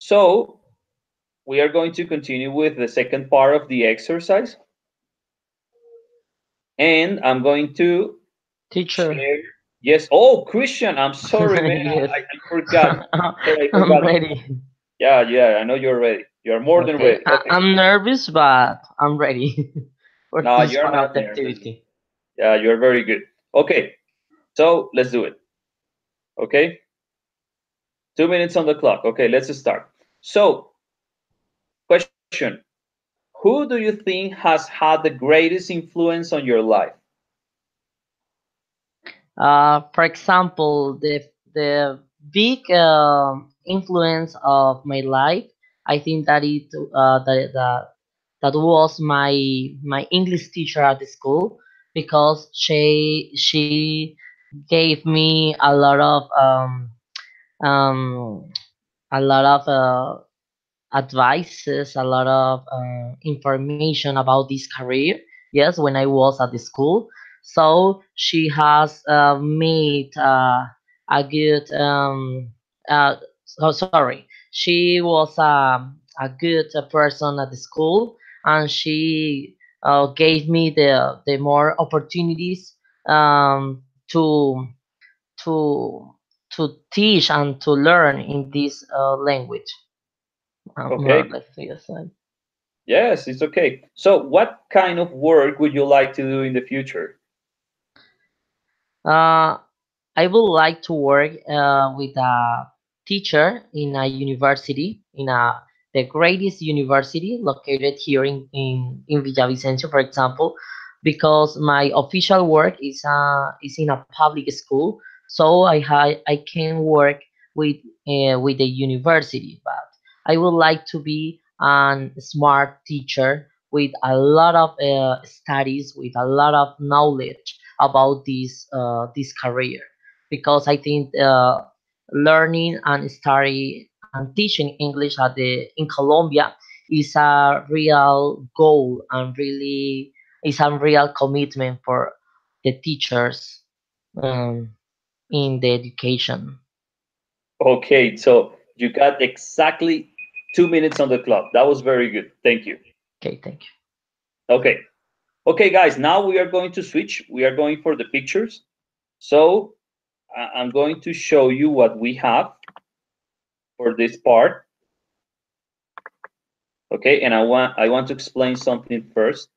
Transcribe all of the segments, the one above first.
So we are going to continue with the second part of the exercise. And I'm going to Teacher. share. Yes. Oh, Christian, I'm sorry, man. Yes. I forgot. Sorry, I I'm forgot. ready. Yeah, yeah, I know you're ready. You're more than Okay. ready. Okay. I'm nervous, but I'm ready for No, this you're part of not the nervous. activity. Yeah, you're very good. Okay, so let's do it. Okay, 2 minutes on the clock. Okay, let's start. So, question: who do you think has had the greatest influence on your life? For example, the big influence of my life, I think that that was my English teacher at the school, because she gave me um a lot of advices, a lot of information about this career. Yes, when I was at the school, so she has made a good. Sorry, she was a good person at the school, and she gave me the more opportunities to to teach and to learn in this language. More or Okay, less, yes. yes, it's okay. So, what kind of work would you like to do in the future? Uh, I would like to work with a teacher in a university, in the greatest university located here in Villavicencio, for example, because my official work is in a public school, so I can work with the university, but I would like to be a smart teacher with a lot of studies, with a lot of knowledge about this career, because I think learning and study and teaching English in Colombia is a real goal, and really is a real commitment for the teachers um, in the education. Okay, so you got exactly 2 minutes on the clock. That was very good. Thank you. Okay, thank you. Okay. Okay, guys, now we are going to switch. We are going for the pictures. So I'm going to show you what we have for this part. Okay, and I want to explain something first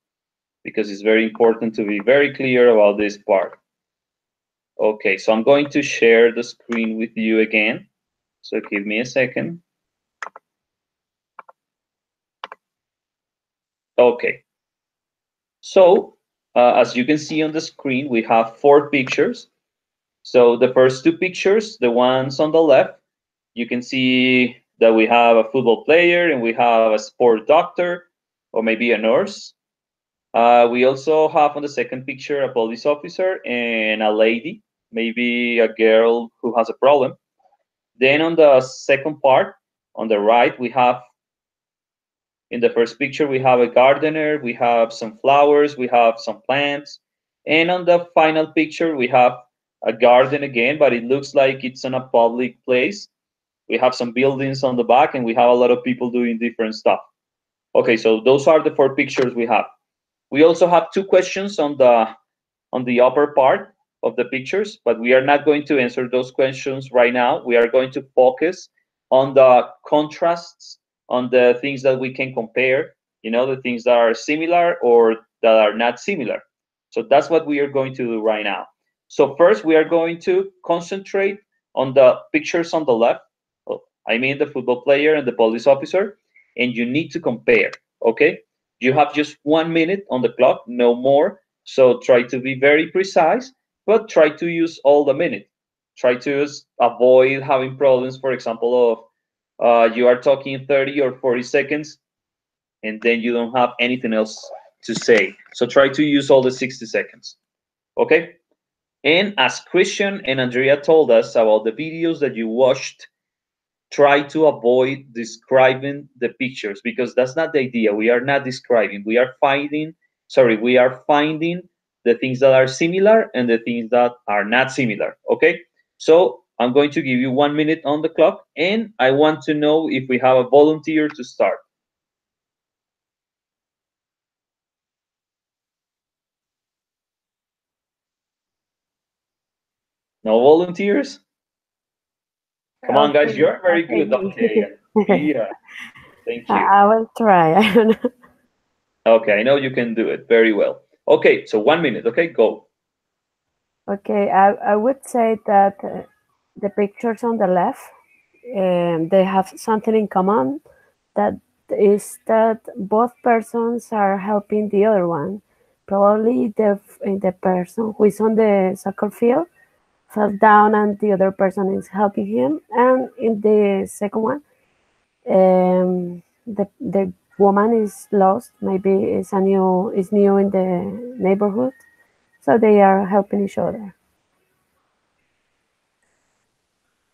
because it's very important to be very clear about this part. Okay, so I'm going to share the screen with you again. So give me a second. Okay, so as you can see on the screen, we have four pictures. So the first two pictures, the ones on the left, you can see that we have a football player and we have a sport doctor or maybe a nurse. We also have on the second picture a police officer and a lady, maybe a girl who has a problem. Then on the second part, on the right, we have in the first picture, we have a gardener, we have some flowers, we have some plants. And on the final picture, we have a garden again, but it looks like it's in a public place. We have some buildings on the back and we have a lot of people doing different stuff. Okay, so those are the four pictures we have. We also have two questions on the upper part of the pictures, but we are not going to answer those questions right now. We are going to focus on the contrasts, on the things that we can compare, the things that are similar or that are not similar. So that's what we are going to do right now. So first, we are going to concentrate on the pictures on the left. Oh, I mean the football player and the police officer, and you need to compare, okay? You have just 1 minute on the clock, no more, so try to be very precise, but try to use all the minute. Try to avoid having problems, for example, of you are talking 30 or 40 seconds and then you don't have anything else to say. So try to use all the 60 seconds. Okay? And as Christian and Andrea told us about the videos that you watched, try to avoid describing the pictures because that's not the idea. We are not describing. We are finding the things that are similar and the things that are not similar. Okay? So I'm going to give you 1 minute on the clock, and I want to know if we have a volunteer to start. No volunteers? Come on, guys, Okay, you're very good. Okay, okay. yeah, thank you. I will try. I don't know. Okay, I know you can do it very well. Okay, so 1 minute. Okay, go. Okay, I would say that the pictures on the left, they have something in common. That is that both persons are helping the other one. Probably the person who is on the soccer field fell down and the other person is helping him. And in the second one, the woman is lost. Maybe is new in the neighborhood, so they are helping each other.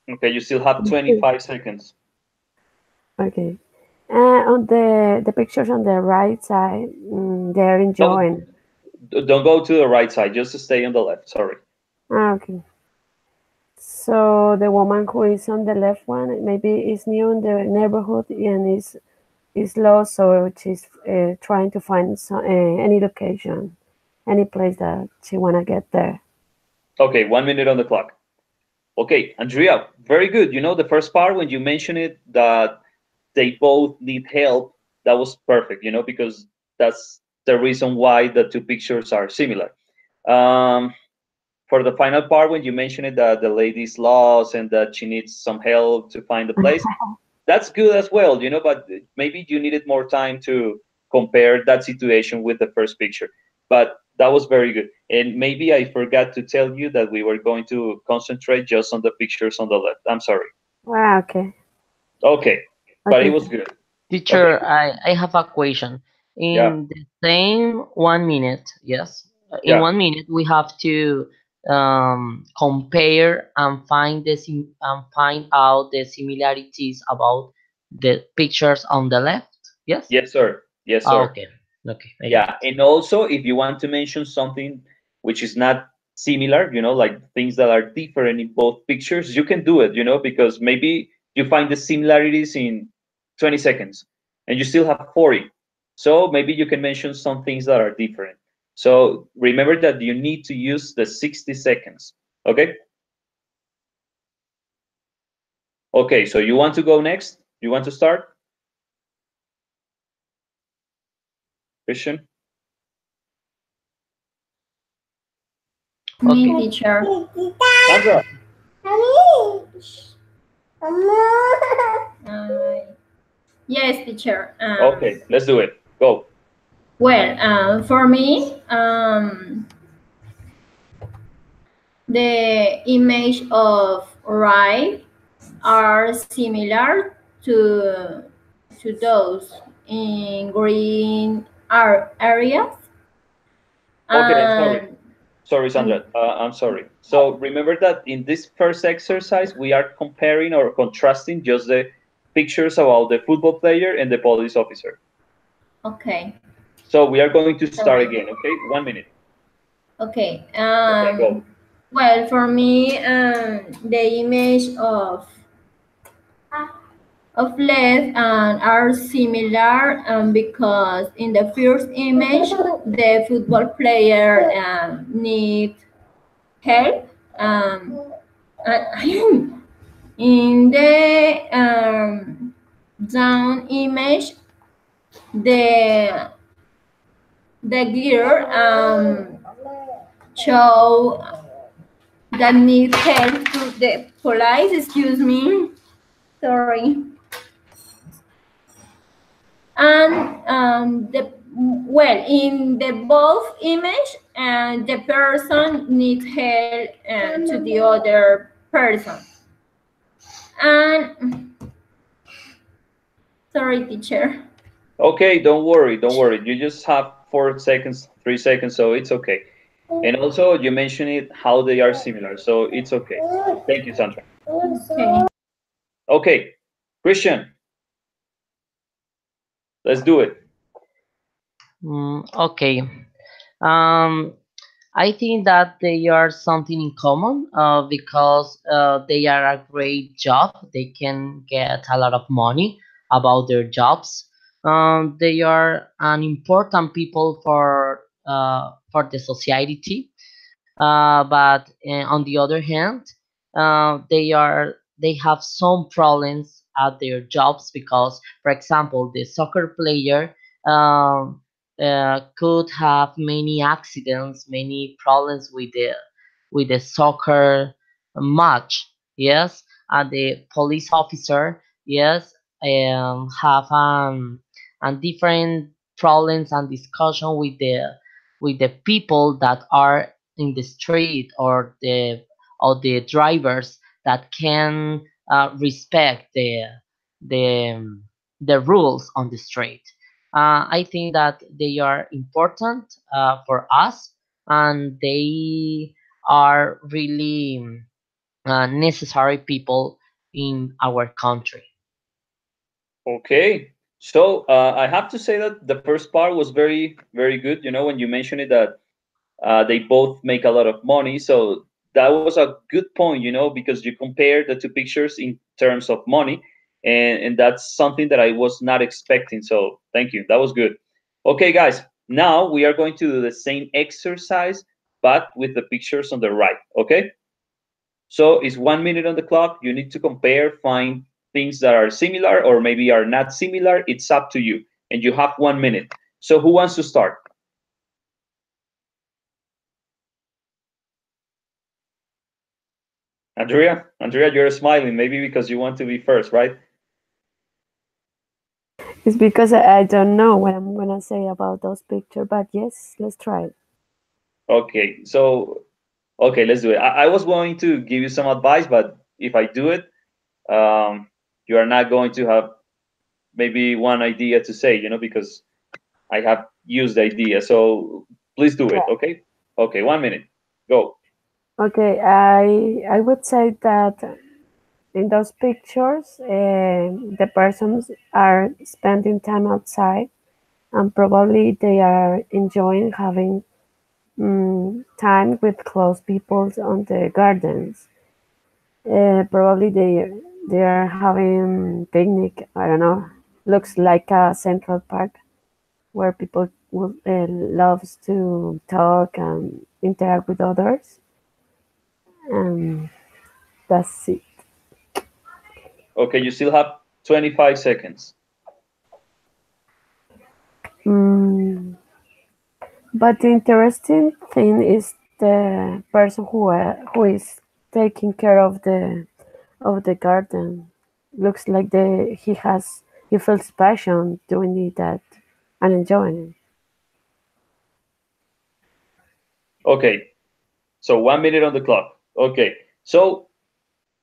Okay, you still have 25 seconds. Okay. On the pictures on the right side, they're No, enjoying. don't go to the right side. Just stay on the left. Sorry. Okay. So the woman who is on the left one maybe is new in the neighborhood and is lost, so she's trying to find any location, any place that she wanna get there. Okay, 1 minute on the clock. Okay, Andrea, very good. You know, the first part when you mentioned it that they both need help, that was perfect, you know, because that's the reason why the two pictures are similar. Um, for the final part, when you mentioned it that the lady's lost and that she needs some help to find the place, that's good as well, you know, but maybe you needed more time to compare that situation with the first picture. But that was very good. And maybe I forgot to tell you that we were going to concentrate just on the pictures on the left. I'm sorry. Ah, okay. Okay, but it Okay. was good. Okay, Teacher, I have a question. yeah, In the same 1 minute, yes, in yeah. 1 minute we have to compare and find out the similarities about the pictures on the left. Yes. Yes, sir. Yes, Ah, sir. okay. Okay, I got Yeah, it. and also if you want to mention something which is not similar, you know, like things that are different in both pictures, you can do it, you know, because maybe you find the similarities in 20 seconds and you still have 40. So maybe you can mention some things that are different. So remember that you need to use the 60 seconds. Okay? Okay, so you want to go next? You want to start, Christian? Me, Okay. teacher. Sandra? Uh, yes, teacher. Okay, let's do it. Go. Well, for me, the image of right are similar to those in green areas, Okay, I'm sorry. and Sorry, Sandra. I'm sorry. So remember that in this first exercise, we are comparing or contrasting just the pictures about the football player and the police officer. okay, So we are going to start sorry. again, okay? 1 minute. Okay. Okay, go. Well, for me, the image of left and are similar because in the first image the football player need help, and in the down image the girl show that need help to the police. Excuse me, sorry. And the well in the both image and the person needs help to the other person. And sorry, teacher. Okay, don't worry, don't worry. You just have 4 seconds, 3 seconds, so it's okay. And also, you mentioned it how they are similar, so it's okay. Thank you, Sandra. Okay. Okay, Christian, let's do it. Okay. Um, I think that they are something in common because they are a great job. They can get a lot of money about their jobs. They are an important people for the society. But on the other hand, they have some problems at their jobs because, for example, the soccer player um, could have many accidents, many problems with the soccer match. Yes, and the police officer, yes, have and different problems and discussion with the people that are in the street or the drivers that can respect the the rules on the street. I think that they are important for us, and they are really necessary people in our country. Okay. So I have to say that the first part was very, very good. You know, when you mentioned it that they both make a lot of money. So that was a good point, you know, because you compare the two pictures in terms of money, and that's something that I was not expecting. So thank you. That was good. Okay, guys. Now we are going to do the same exercise, but with the pictures on the right. Okay. So it's 1 minute on the clock. You need to compare, find things that are similar or maybe are not similar. It's up to you. And you have 1 minute. So who wants to start? Andrea, you're smiling. Maybe because you want to be first, right? It's because I don't know what I'm gonna say about those pictures, but yes, let's try it. Okay. So, okay, let's do it. I was going to give you some advice, but if I do it, um, you are not going to have maybe one idea to say, you know, because I have used the idea. So please do it. Okay. Okay. 1 minute. Go. Okay, I would say that in those pictures, the persons are spending time outside, and probably they are enjoying having time with close people on the gardens. Probably they are having picnic. I don't know. Looks like a central park where people loves to talk and interact with others. And that's it. Okay. You still have 25 seconds. Mm, but the interesting thing is the person who is taking care of the garden. Looks like he feels passion doing it that and enjoying it. Okay. So 1 minute on the clock. Okay. So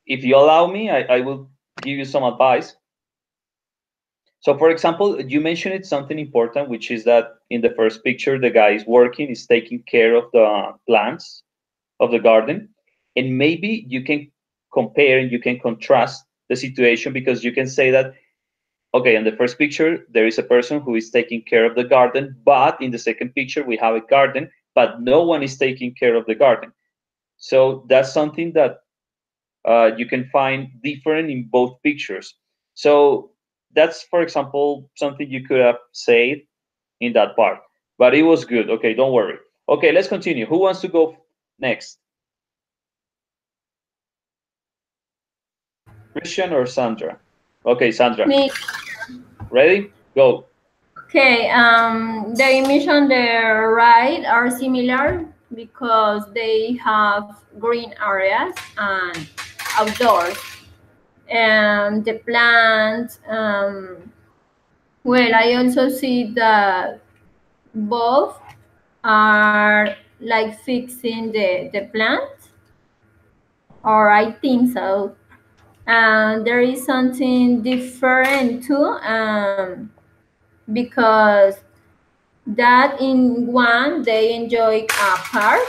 if you allow me, I will give you some advice. So, for example, you mentioned it something important, which is that in the first picture, the guy is working, is taking care of the plants of the garden. And maybe you can compare and you can contrast the situation because you can say that, okay, in the first picture, there is a person who is taking care of the garden, but in the second picture, we have a garden, but no one is taking care of the garden. So that's something that you can find different in both pictures. So that's, for example, something you could have said in that part. But it was good. Okay, don't worry. Okay, let's continue. Who wants to go next? Christian or Sandra? Okay, Sandra. Me. Ready? Go. Okay, the image on the right are similar because they have green areas and outdoors. And the plants, well, I also see that both are like fixing the plant, or I think so. And there is something different too, because that in one they enjoy a park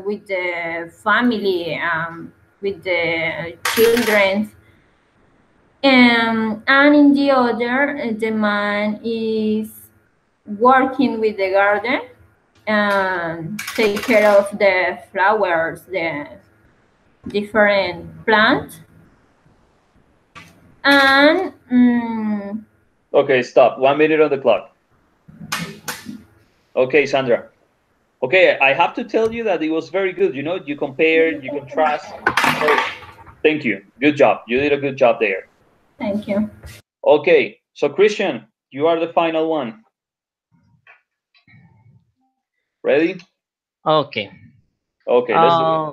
with the family, with the children, and in the other the man is working with the garden, and take care of the flowers, the different plants. And Okay, stop. 1 minute on the clock. Okay, Sandra. Okay, I have to tell you that it was very good. You know, you compared, you contrast. So, thank you. Good job. You did a good job there. thank you. Okay, so Christian, you are the final one. Ready? Okay. Okay, let's do it. Uh,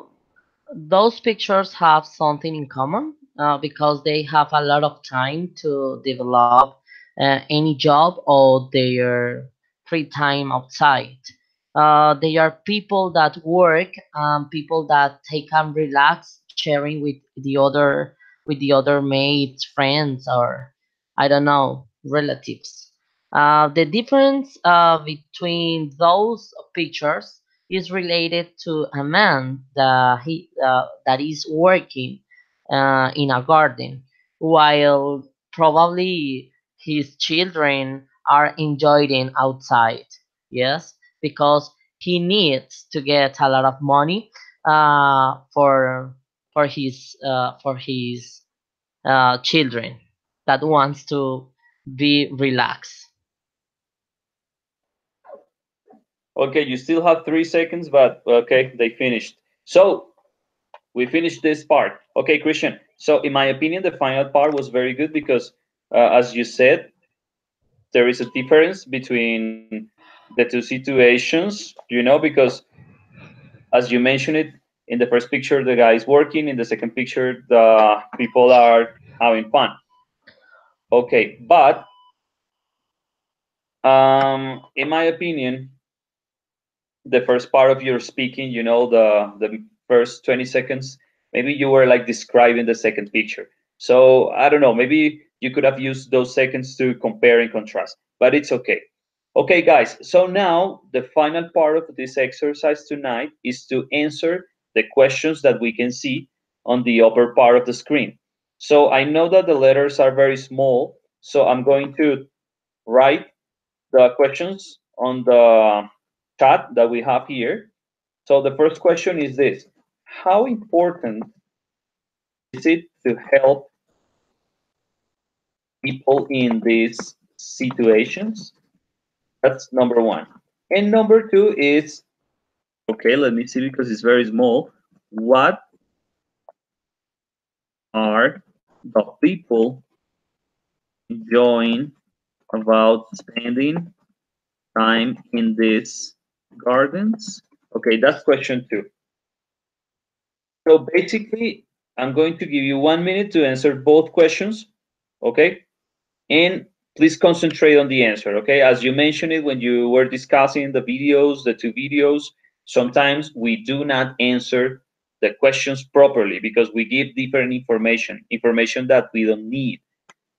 those pictures have something in common because they have a lot of time to develop any job or their free time outside. They are people that work, people that they can relax, sharing with the other mates, friends, or I don't know, relatives. The difference between those pictures is related to a man that is working in a garden while probably his children are enjoying outside. Yes, because he needs to get a lot of money for for his children that wants to be relaxed. Okay, you still have 3 seconds, but okay, they finished. So we finished this part. Okay, Christian. So in my opinion, the final part was very good because, as you said, there is a difference between the two situations. You know, because as you mentioned it, in the first picture the guy is working, in the second picture the people are having fun. Okay, but in my opinion, the first part of your speaking, you know, the first 20 seconds, maybe you were like describing the second picture. So I don't know, maybe you could have used those seconds to compare and contrast, but it's okay. Okay, guys, so now the final part of this exercise tonight is to answer the questions that we can see on the upper part of the screen. So I know that the letters are very small, so I'm going to write the questions on the chat that we have here. So the first question is this: how important is it to help people in these situations? That's number one. And number two is, okay, let me see because it's very small. What are the people enjoying about spending time in these gardens? Okay, that's question two. So basically, I'm going to give you 1 minute to answer both questions, okay? And please concentrate on the answer, okay? As you mentioned it when you were discussing the videos, the two videos, sometimes we do not answer the questions properly because we give different information that we don't need.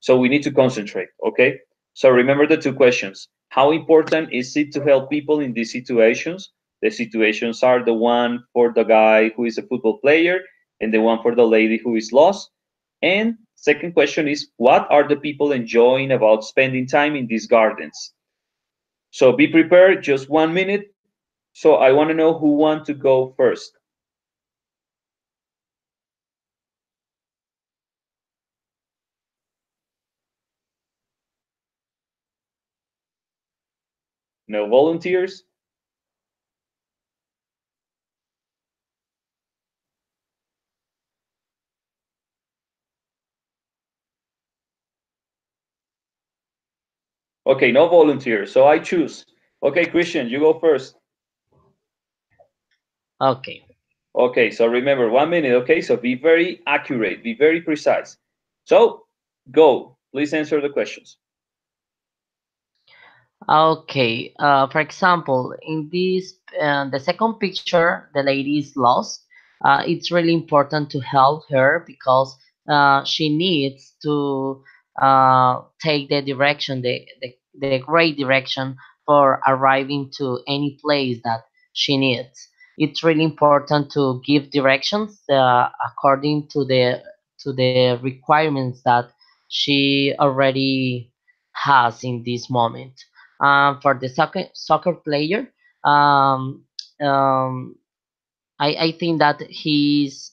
So we need to concentrate, okay? So remember the two questions. How important is it to help people in these situations? The situations are the one for the guy who is a football player and the one for the lady who is lost. And second question is, what are the people enjoying about spending time in these gardens? So be prepared, just 1 minute. So I want to know who want to go first. No volunteers? Okay, no volunteers. So I choose. Okay, Christian, you go first. Okay. Okay, so remember 1 minute. Okay, so be very accurate, be very precise. So go, please answer the questions. Okay, for example, in this the second picture, the lady is lost. It's really important to help her because she needs to take the direction, the great direction for arriving to any place that she needs. It's really important to give directions according to the requirements that she already has in this moment. For the soccer player, um, um, I think that he's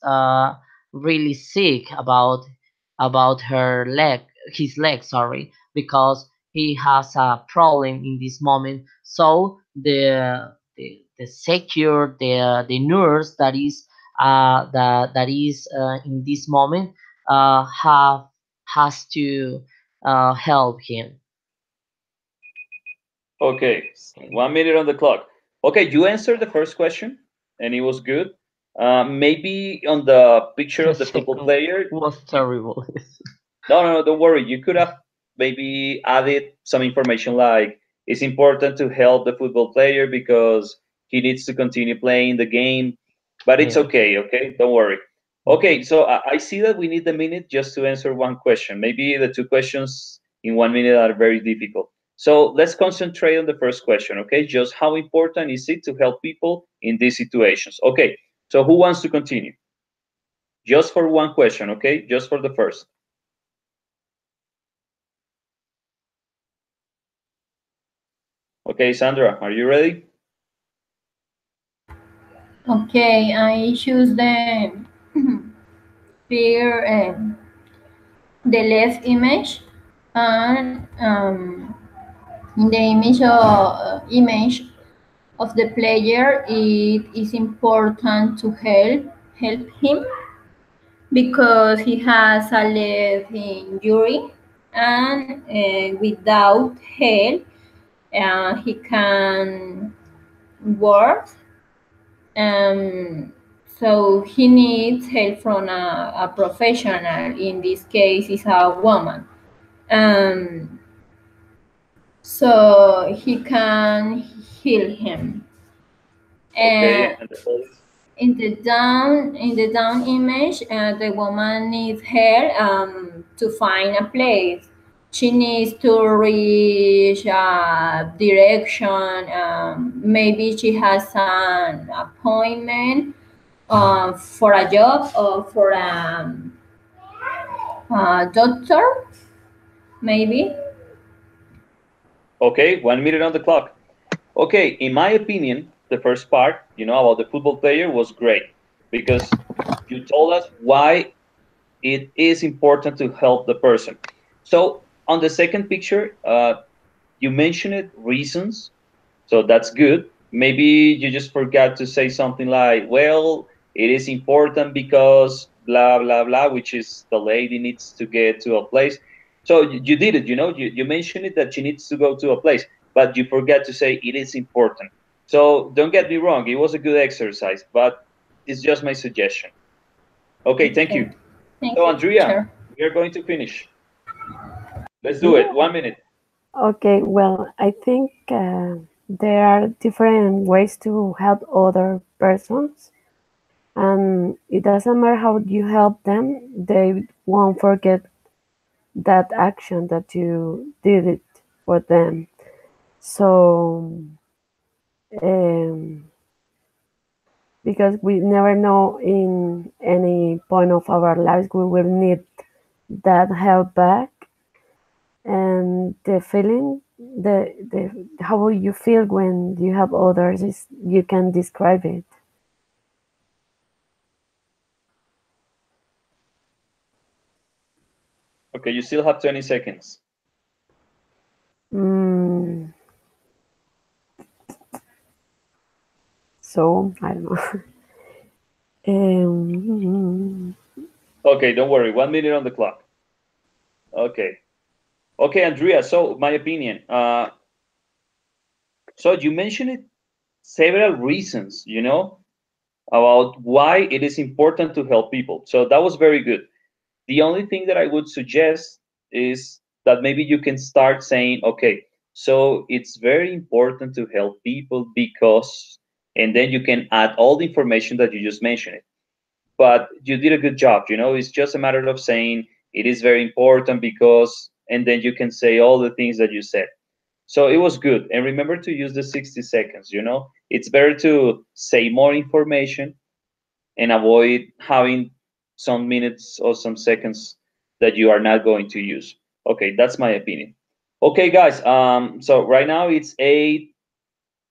really sick about her leg, his leg, sorry, because he has a problem in this moment. So the secure the nurse that is in this moment have has to help him. Okay, Okay. 1 minute on the clock. Okay, you answered the first question, and it was good. Maybe on the picture The of the football second player, was you, terrible. no, no, no, don't worry. You could have maybe added some information like it's important to help the football player because he needs to continue playing the game. But it's Yeah. okay, okay? Don't worry. Okay, Okay. so I see that we need a minute just to answer one question. Maybe the two questions in 1 minute are very difficult. So let's concentrate on the first question, okay? Just how important is it to help people in these situations? Okay, so who wants to continue? Just for one question, okay? Just for the first. Okay, Sandra, are you ready? Okay, I choose the figure, the left image, and in the image of the player, it is important to help him because he has a leg injury, and without help, he can work. Um, so he needs help from a professional. In this case, is a woman. Um, so he can heal him. Okay, And and the police? in the down image, the woman needs help to find a place. She needs to reach a direction. Maybe she has an appointment for a job or for a doctor, maybe. Okay, 1 minute on the clock. Okay, in my opinion, the first part, about the football player was great because you told us why it is important to help the person. So on the second picture, you mentioned it, reasons. So that's good. Maybe you just forgot to say something like, well, it is important because blah, blah, blah, which is the lady needs to get to a place. So you did it, you mentioned it that she needs to go to a place, but you forgot to say it is important. So don't get me wrong, it was a good exercise, but it's just my suggestion. Okay, thank Okay. you. Thank So, you, Andrea, teacher. we are going to finish. Let's do it. Yeah. 1 minute. Okay. Well, I think there are different ways to help other persons, and it doesn't matter how you help them; they won't forget that action that you did it for them. So, um, because we never know in any point of our lives we will need that help back, and the feeling, the how you feel when you help others is you can describe it. Okay, you still have 20 seconds. Mm, so I don't know. um, Okay, don't worry. 1 minute on the clock. Okay. Okay, Andrea. So, my opinion. So you mentioned it several reasons, about why it is important to help people. So that was very good. The only thing that I would suggest is that maybe you can start saying, okay, so it's very important to help people because, and then you can add all the information that you just mentioned. But you did a good job. It's just a matter of saying it is very important because, and then you can say all the things that you said. So it was good. And remember to use the 60 seconds. It's better to say more information and avoid having some minutes or some seconds that you are not going to use. Okay, that's my opinion. Okay, guys. So right now it's 8.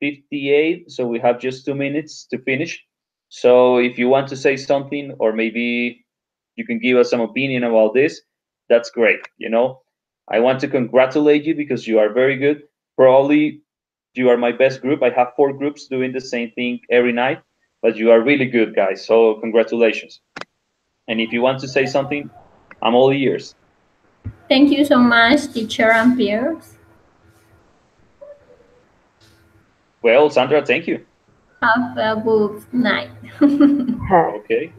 58, so we have just 2 minutes to finish. So if you want to say something, or maybe you can give us some opinion about this, that's great. I want to congratulate you because you are very good. Probably you are my best group. I have 4 groups doing the same thing every night, but you are really good, guys. So congratulations. And if you want to say something, I'm all ears. Thank you so much, teacher and peers. Well, Sandra, thank you. Have a good night. Okay.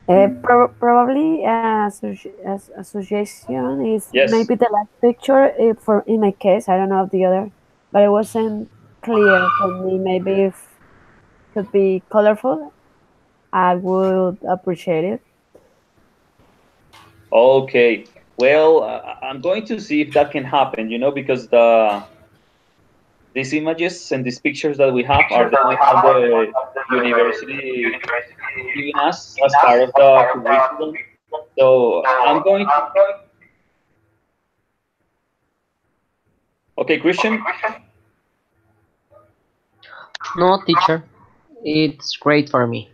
Probably a suggestion is Yes. maybe the last picture. For in my case, I don't know of the other, but it wasn't clear for me. Maybe if could be colorful, I would appreciate it. Okay. Well, I'm going to see if that can happen, because these images and these pictures that we have are the ones that the university giving us as part of the curriculum. So I'm going to. Okay, Christian. No, teacher, it's great for me.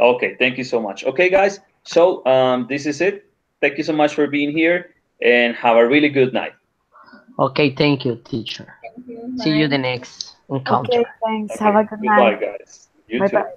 Okay, thank you so much. Okay, guys. So this is it. Thank you so much for being here, and have a really good night. Okay, thank you, teacher. Thank you. See you the Bye. next encounter. Okay, thanks. Have Okay, a good goodbye, night. guys. You Bye too. bye.